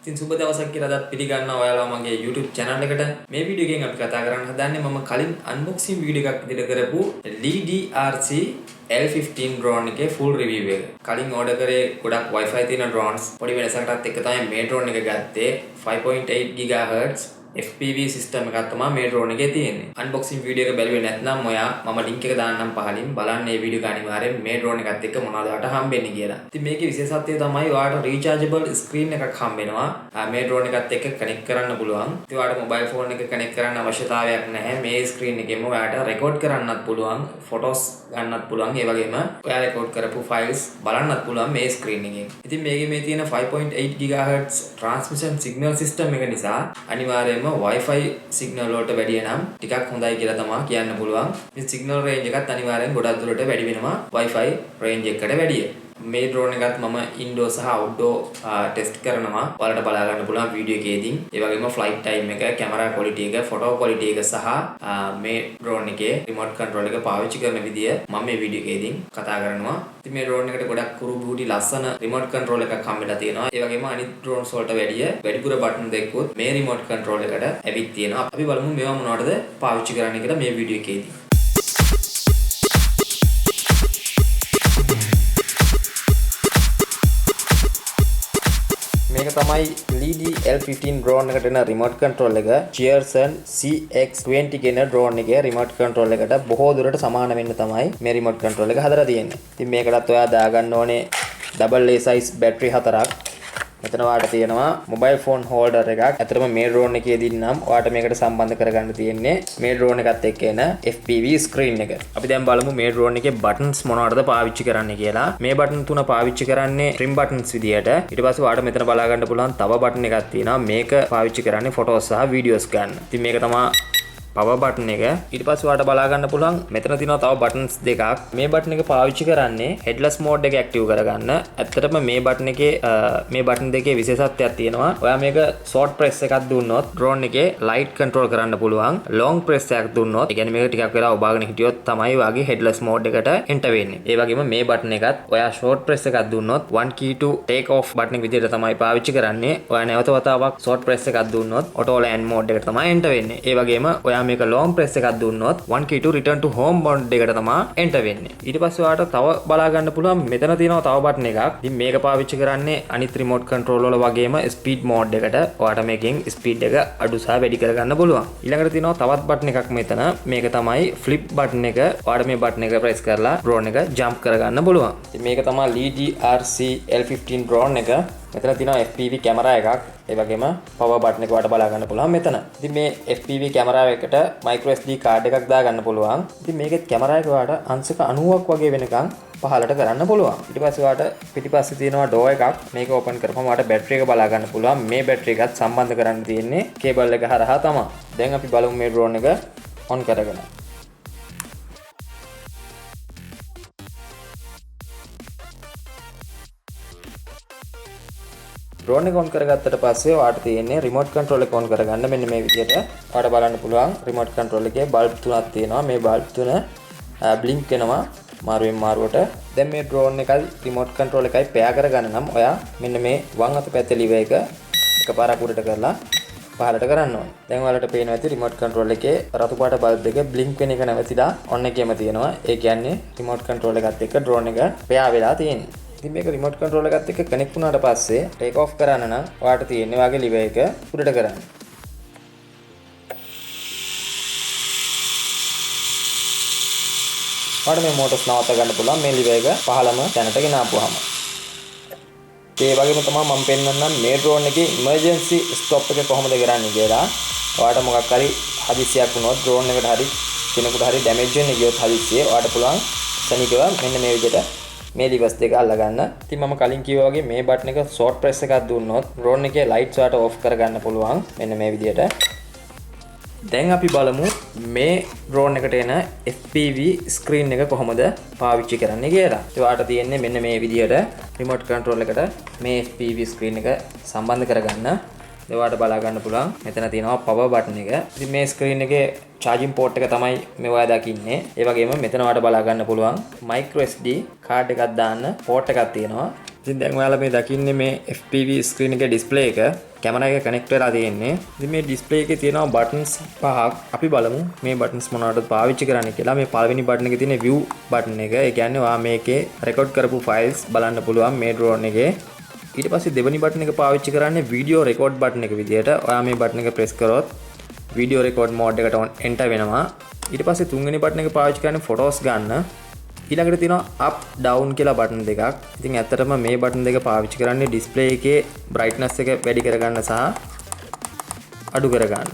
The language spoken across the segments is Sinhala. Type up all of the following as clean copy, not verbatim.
ඉතින් සුබ දවසක් කියලා අදත් පිළිගන්නවා ඔයාලා මගේ YouTube channel එකට. මේ වීඩියෝ එකෙන් අපි කතා කරන්න හදන්නේ මම කලින් unboxing වීඩියෝ එකක් විදිහට කරපු Lidi RC L15 drone එකේ full review එක. කලින් order කරේ ගොඩක් Wi-Fi තියෙන drones. පොඩි වෙනසකටත් එක්ක තමයි මේ drone එක ගත්තේ. 5.8 GHz FPV system එකක් තමයි මේ drone එකේ තියෙන්නේ. unboxing video එක බැලුවේ නැත්නම් ඔයා මම link එක දාන්නම් පහලින් බලන්න මේ වීඩියෝ එක අනිවාර්යෙන් මේ drone එකත් එක්ක මොනවද ඔයාලට හම්බෙන්නේ කියලා. ඉතින් මේකේ විශේෂත්වය තමයි ඔයාලට rechargeable screen එකක් හම්බෙනවා. මේ drone එකත් එක්ක connect කරන්න පුළුවන්. ඉතින් ඔයාලට mobile phone එක connect කරන්න අවශ්‍යතාවයක් නැහැ. මේ screen එකෙම ඔයාලට record කරන්නත් පුළුවන්, photos ගන්නත් පුළුවන්. ඒ වගේම ඔයා record කරපු files බලන්නත් පුළුවන් මේ screen එකෙන්. ඉතින් මේකේ මේ තියෙන 5.8 GHz transmission signal system එක නිසා අනිවාර්යයෙන්ම Wi-Fi signal වලට වැඩිය නම් ටිකක් හොඳයි කියලා තමයි කියන්න පුළුවන්. ඉතින් signal range එකත් අනිවාර්යෙන් ගොඩක් දුරට වැඩි වෙනවා Wi-Fi range එකට වැඩිය. මේ drone එකත් මම indoor සහ outdoor test කරනවා. ඔයාලට බලා ගන්න පුළුවන් වීඩියෝ එකේදී. ඒ වගේම flight time එක, camera quality එක, photo quality එක සහ මේ drone එකේ remote control එක පාවිච්චි කරන විදිය මම මේ වීඩියෝ එකේදී කතා කරනවා. ඉතින් මේ drone එකට ගොඩක් කුරුබුටි ලස්සන remote control එකක් හම්බෙලා තියෙනවා. ඒ වගේම අනිත් drones වලට වැඩිය වැඩිපුර button දෙකකුත් මේ remote control එකට ඇවිත් තියෙනවා. අපි බලමු මේවා මොනවටද පාවිච්චි කරන්න කියලා මේ වීඩියෝ එකේදී. මේක තමයි Lidi L15 drone එකට එන remote control එක. Cheerson CX20 කියන drone එකේ remote control එකට බොහෝ දුරට සමාන වෙන්න තමයි මේ remote control එක හදලා තියෙන්නේ. ඉතින් මේකටත් ඔයා දාගන්න ඕනේ AA size battery 4ක්. මෙතන ඔයාලට තියෙනවා mobile phone holder එකක්. ඇත්තටම මේ drone එකේදී නම් ඔයාලට මේකට සම්බන්ධ කරගන්න තියෙන්නේ මේ drone එකත් එක්ක එන FPV screen එක. අපි දැන් බලමු මේ drone එකේ buttons මොනවටද පාවිච්චි කරන්නේ කියලා. මේ button තුන පාවිච්චි කරන්නේ trim buttons විදියට. ඊට පස්සේ ඔයාලට මෙතන බලා ගන්න පුළුවන් තව button එකක් තියෙනවා. මේක පාවිච්චි කරන්නේ photos සහ videos ගන්න. ඉතින් මේක තමයි power button එක. ඊට පස්සේ ඔයාලට බලා ගන්න පුළුවන් මෙතන තියෙනවා තව buttons දෙකක්. මේ button එක පාවිච්චි කරන්නේ headless mode එක active කරගන්න. ඇත්තටම මේ button එකේ මේ button දෙකේ විශේෂත්වයක් තියෙනවා. ඔයා මේක short press එකක් දුන්නොත් drone එකේ light control කරන්න පුළුවන්. long press එකක් දුන්නොත් ඒ කියන්නේ මේක ටිකක් වෙලා ඔබාගෙන හිටියොත් තමයි ඔයාගේ headless mode එකට enter වෙන්නේ. ඒ වගේම මේ button එකත් ඔයා short press එකක් දුන්නොත් one key to take off button එක විදිහට තමයි පාවිච්චි කරන්නේ. ඔයා නැවත වතාවක් short press එකක් දුන්නොත් auto land mode එකට තමයි enter වෙන්නේ. ඒ වගේම ඔයා මේක long press එකක් දුන්නොත් one key to return to home mode එකට තමයි enter වෙන්නේ. ඊට පස්සේ ඔයාලට තව බලා ගන්න පුළුවන් මෙතන තියෙනවා තව button එකක්. ඉතින් මේක පාවිච්චි කරන්නේ අනිත් remote control වල වගේම speed mode එකට. ඔයාලට මේකෙන් speed එක අඩු සහ වැඩි කරගන්න පුළුවන්. ඊළඟට තියෙනවා තවත් button එකක් මෙතන. මේක තමයි flip button එක. ඔයාලට මේ button එක press කරලා drone එක jump කරගන්න පුළුවන්. ඉතින් මේක තමයි Lidi RC L15 drone එක. මෙතන තියෙනවා FPV කැමරා එකක්. ඒ වගේම power button එක වලට බලා ගන්න පුළුවන් මෙතන. ඉතින් මේ FPV කැමරාව එකට micro SD card එකක් දාගන්න පුළුවන්. ඉතින් මේකේ කැමරා එක වලට අංශක 90ක් වගේ වෙනකන් පහලට කරන්න පුළුවන්. ඊට පස්සේ ඔයාලට පිටිපස්සේ තියෙනවා door එකක්. මේක open කරපුවම ඔයාලට battery එක බලා ගන්න පුළුවන්. මේ battery එකත් සම්බන්ධ කරන්න තියෙන්නේ cable එක හරහා තමයි. දැන් අපි බලමු මේ drone එක on කරගෙන. drone එක on කරගත්තට පස්සේ ඔයාලට තියෙන්නේ remote control එක on කරගන්න මෙන්න මේ විදිහට. ඔයාලට බලන්න පුළුවන් remote control එකේ bulb තුනක් තියෙනවා. මේ bulb තුන blink වෙනවා මාරුවෙන් මාරුවට. දැන් මේ drone එකයි remote control එකයි pair කරගන්න නම් ඔයා මෙන්න මේ වම් අත පැත්තේ lever එක එකපාරක් උඩට කරලා පහළට කරන්න ඕනේ. දැන් ඔයාලට පේනවා ඇති remote control එකේ රතු පාට bulb එක blink වෙන එක නැවතිලා on එකේම තියෙනවා. ඒ කියන්නේ remote control එකත් එක්ක drone එක pair වෙලා තියෙන්නේ. ඉතින් මේක remote control එකත් එක්ක connect වුණාට පස්සේ take off කරන්න නම් ඔයාලට තියෙන්නේ වාගේ lever එක උඩට කරන්න. ඔයාලට මේ motors නවත්ත ගන්න පුළුවන් මේ lever එක පහළම තැනට ගෙනාපුවාම. ඒ වගේම තමයි මම පෙන්නන්නම් මේ drone එකේ emergency stop එක කොහොමද කරන්නේ කියලා. ඔයාලට මොකක් හරි හදිසියක් වුණොත් drone එකට හරි කෙනෙකුට හරි damage වෙන්න ගියොත් හදිසියේ ඔයාලට පුළුවන් සනිකව මෙන්න මේ විදිහට මේ levers දෙක අල්ල ගන්න. ඉතින් මම කලින් කිව්වා වගේ මේ button එක short press එකක් දුන්නොත් drone එකේ lights වලට off කරගන්න පුළුවන් මෙන්න මේ විදිහට. දැන් අපි බලමු මේ drone එකට එන FPV screen එක කොහොමද පාවිච්චි කරන්නේ කියලා. ඒකට තියෙන්නේ මෙන්න මේ විදිහට remote control එකට මේ FPV screen එක සම්බන්ධ කරගන්න. ඒවට බලා ගන්න පුළුවන්. මෙතන තියෙනවා power button එක. ඉතින් මේ screen එකේ charging port එක තමයි මේ ඔයා දකින්නේ. ඒ වගේම මෙතන ඔයාලට බලා ගන්න පුළුවන් micro SD card එකක් දාන්න port එකක් තියෙනවා. ඉතින් දැන් ඔයාලා මේ දකින්නේ මේ FPV ස්ක්‍රීන් එකේ ඩිස්ප්ලේ එක කැමරා එක කනෙක්ට් වෙලා තියෙන්නේ. ඉතින් මේ ඩිස්ප්ලේ එකේ තියෙනවා බටන්ස් පහක්. අපි බලමු මේ බටන්ස් මොනවටද පාවිච්චි කරන්න කියලා. මේ පළවෙනි බටන් එකේ තියෙන view බටන් එක. ඒ කියන්නේ ඔයා මේකේ රෙකෝඩ් කරපු ෆයිල්ස් බලන්න පුළුවන් මේ drone එකේ. ඊට පස්සේ දෙවෙනි බටන් එක පාවිච්චි කරන්නේ වීඩියෝ රෙකෝඩ් බටන් එක විදියට. ඔයා මේ බටන් එක ප්‍රෙස් කරොත් වීඩියෝ රෙකෝඩ් මෝඩ් එකට එන්ටර් වෙනවා. ඊට පස්සේ තුන්වෙනි බටන් එක පාවිච්චි කරන්නේ ෆොටෝස් ගන්න. ඊළඟට තියෙනවා up down කියලා බටන් දෙකක්. ඉතින් ඇත්තටම මේ බටන් දෙක පාවිච්චි කරන්නේ ඩිස්ප්ලේ එකේ brightness එක වැඩි කරගන්න සහ අඩු කරගන්න.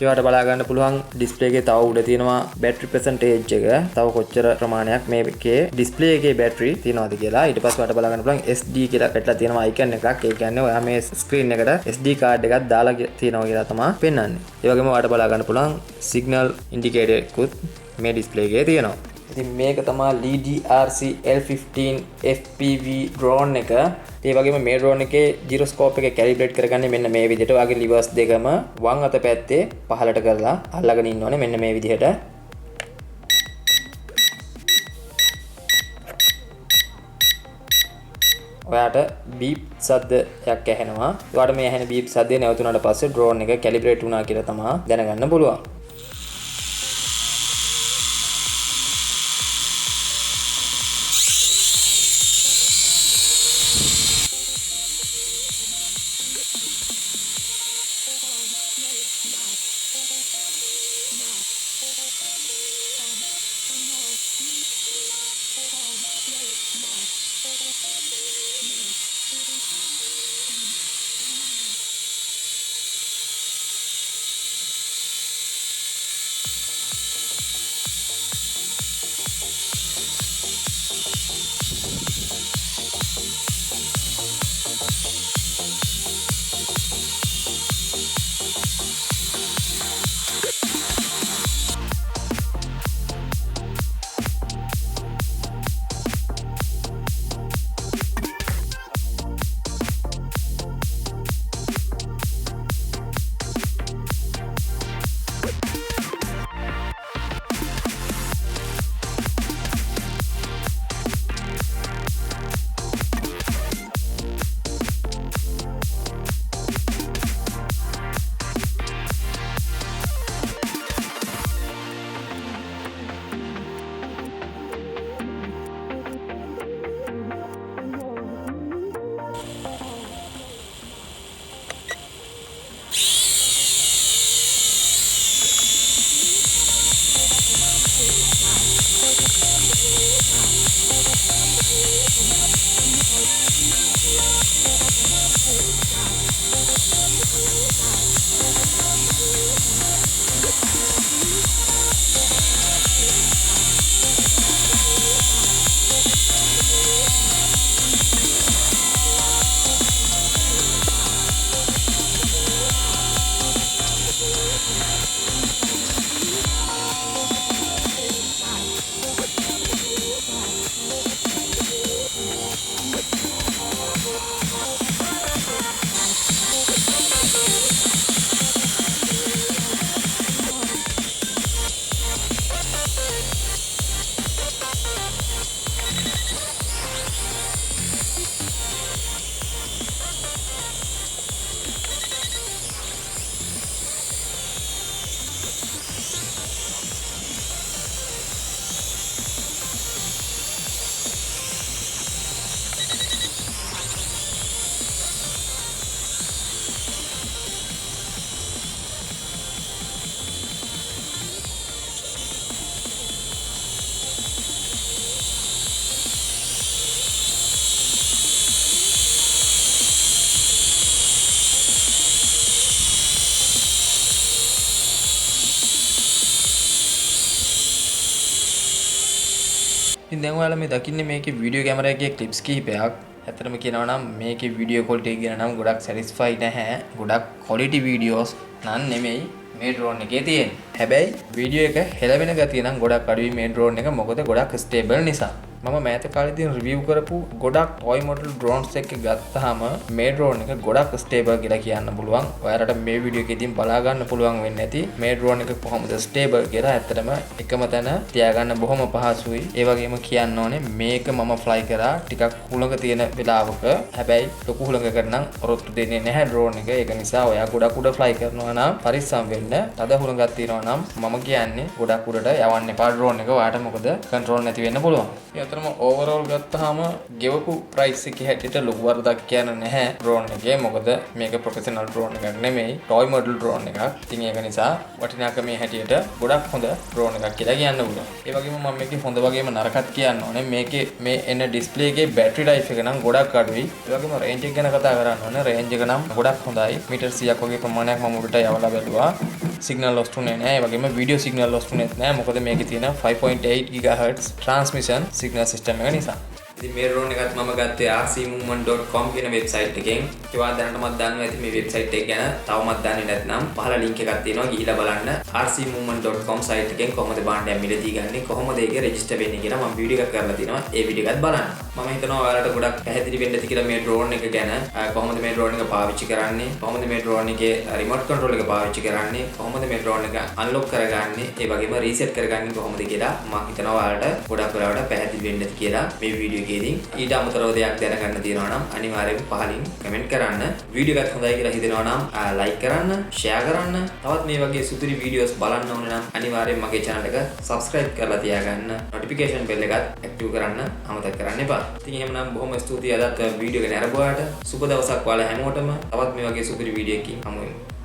ඒවට බලා ගන්න පුළුවන් ඩිස්ප්ලේ එකේ තව උඩ තියෙනවා බැටරි percentage එක. තව කොච්චර ප්‍රමාණයක් මේකේ ඩිස්ප්ලේ එකේ බැටරි තියෙනවද කියලා. ඊට පස්සේ ඔයාලට බලා ගන්න පුළුවන් SD කියලා පැටලා තියෙනවා icon එකක්. ඒ කියන්නේ ඔයා මේ ස්ක්‍රීන් එකට SD card එකක් දාලා තියෙනවා කියලා තමයි පෙන්වන්නේ. ඒ වගේම ඔයාලට බලා ගන්න පුළුවන් signal indicator එකකුත් මේ ඩිස්ප්ලේ එකේ තියෙනවා. ඉතින් මේක තමයි Lidi RC L15 FPV drone එක. ඒ වගේම මේ drone එකේ gyroscope එක calibrate කරගන්නේ මෙන්න මේ විදිහට. ඔයාගේ levers දෙකම වම් අත පැත්තේ පහළට කරලා අල්ලගෙන ඉන්න ඕනේ මෙන්න මේ විදිහට. ඔයාට beep සද්දයක් ඇහෙනවා. ඔයාට මේ ඇහෙන beep සද්දේ නැවතුණාට පස්සේ drone එක calibrate වුණා කියලා තමයි දැනගන්න පුළුවන්. ඉතින් දැන් ඔයාලා මේ දකින්නේ මේකේ වීඩියෝ කැමරා එකේ ක්ලිප්ස් කිහිපයක්. ඇත්තටම කියනවා නම් මේකේ වීඩියෝ ක්වොලිටි එක ගැන නම් ගොඩක් සැටිස්ෆයි නැහැ. ගොඩක් ක්වොලිටි වීඩියෝස් නම් නෙමෙයි මේ ඩ්‍රෝන් එකේ තියෙන්නේ. හැබැයි වීඩියෝ එක හෙලවෙන ගතිය නම් ගොඩක් අඩුයි මේ ඩ්‍රෝන් එක. මොකද ගොඩක් ස්ටේබල් නිසා. මම මෑත කාලේදී රිවිව් කරපු ගොඩක් toy model drones එක ගත්තාම මේ drone එක ගොඩක් stable කියලා කියන්න පුළුවන්. ඔයාලට මේ වීඩියෝ එකේදී බලා ගන්න පුළුවන් වෙන්නේ නැති මේ drone එක කොහොමද stable කියලා. ඇත්තටම එකම තැන තියාගන්න බොහොම පහසුයි. ඒ වගේම කියන්න ඕනේ මේක මම fly කරා ටිකක් හුළඟ තියෙන වෙලාවක. හැබැයි ලොකු හුළඟකට නම් ඔරොත්තු දෙන්නේ නැහැ drone එක. ඒක නිසා ඔයා ගොඩක් උඩ fly කරනවා නම් පරිස්සම් වෙන්න. තද හුළඟක් තියෙනවා නම් මම කියන්නේ ගොඩක් උඩට යවන්න එපා drone එක. ඔයාට මොකද control නැති වෙන්න පුළුවන්. ඒ අතරම overall ගත්තාම ගෙවපු price එකේ හැටියට ලොකු වරදක් කියන්න නැහැ drone එකේ. මොකද මේක professional drone එකක් නෙමෙයි toy model drone එකක්. ඉතින් ඒක නිසා වටිනාකමේ හැටියට ගොඩක් හොඳ drone එකක් කියලා කියන්න පුළුවන්. ඒ වගේම මම මේකේ හොඳ වගේම නරකත් කියන්න ඕනේ. මේකේ මේ එන display එකේ battery life එක නම් ගොඩක් අඩුයි. ඒ වගේම range එක ගැන කතා කරන්න ඕනේ. range එක නම් ගොඩක් හොඳයි. මීටර් 100ක් වගේ ප්‍රමාණයක් මම උඩට යවලා බැලුවා. signal loss තුනේ නැහැ. ඒ වගේම video signal loss තුනේත් නැහැ. මොකද මේකේ තියෙන 5.8 GHz transmission signal system එක නිසා. ඉතින් මේ drone එකත් මම ගත්තේ rcmovement.com කියන වෙබ්සයිට් එකෙන්. ඒවා දැනටමත් දන්නවා ඇති මේ වෙබ්සයිට් එක ගැන. තවමත් දන්නේ නැත්නම් පහළ link එකක් තියෙනවා ගිහිල්ලා බලන්න. rcmovement.com site එකෙන් කොහොමද භාණ්ඩයක් මිලදී ගන්නේ කොහොමද ඒක register වෙන්නේ කියලා මම වීඩියෝ එකක් කරලා තිනවා. ඒ වීඩියෝ එකත් බලන්න. මම හිතනවා ඔයාලට ගොඩක් පැහැදිලි වෙන්න ඇති කියලා මේ drone එක ගැන. කොහොමද මේ drone එක පාවිච්චි කරන්නේ? කොහොමද මේ drone එකේ remote control එක පාවිච්චි කරන්නේ? කොහොමද මේ drone එක unlock කරගන්නේ? ඒ වගේම reset කරගන්නේ කොහොමද කියලා මම හිතනවා ඔයාලට ගොඩක් වෙලාවට පැහැදිලි වෙන්න ඇති කියලා මේ වීඩියෝ ඊට අමතරව දෙයක් දැනගන්න තියෙනවා නම් අනිවාර්යයෙන් පහලින් කමෙන්ට් කරන්න. වීඩියෝ එකත් හොඳයි කියලා හිතෙනවා නම් ලයික් කරන්න, ෂෙයා කරන්න. තවත් මේ වගේ සුපිරි වීඩියෝස් බලන්න ඕන නම් අනිවාර්යයෙන් මගේ channel එක subscribe කරලා තියාගන්න. notification bell එකත් active කරන්න අමතක කරන්න එපා. ඉතින් එහෙමනම් බොහොම ස්තුතියි අදත් වීඩියෝ එක නරඹුවාට. සුබ දවසක් ඔයාලා හැමෝටම. තවත් මේ වගේ සුපිරි වීඩියෝ එකකින් හමු වෙමු.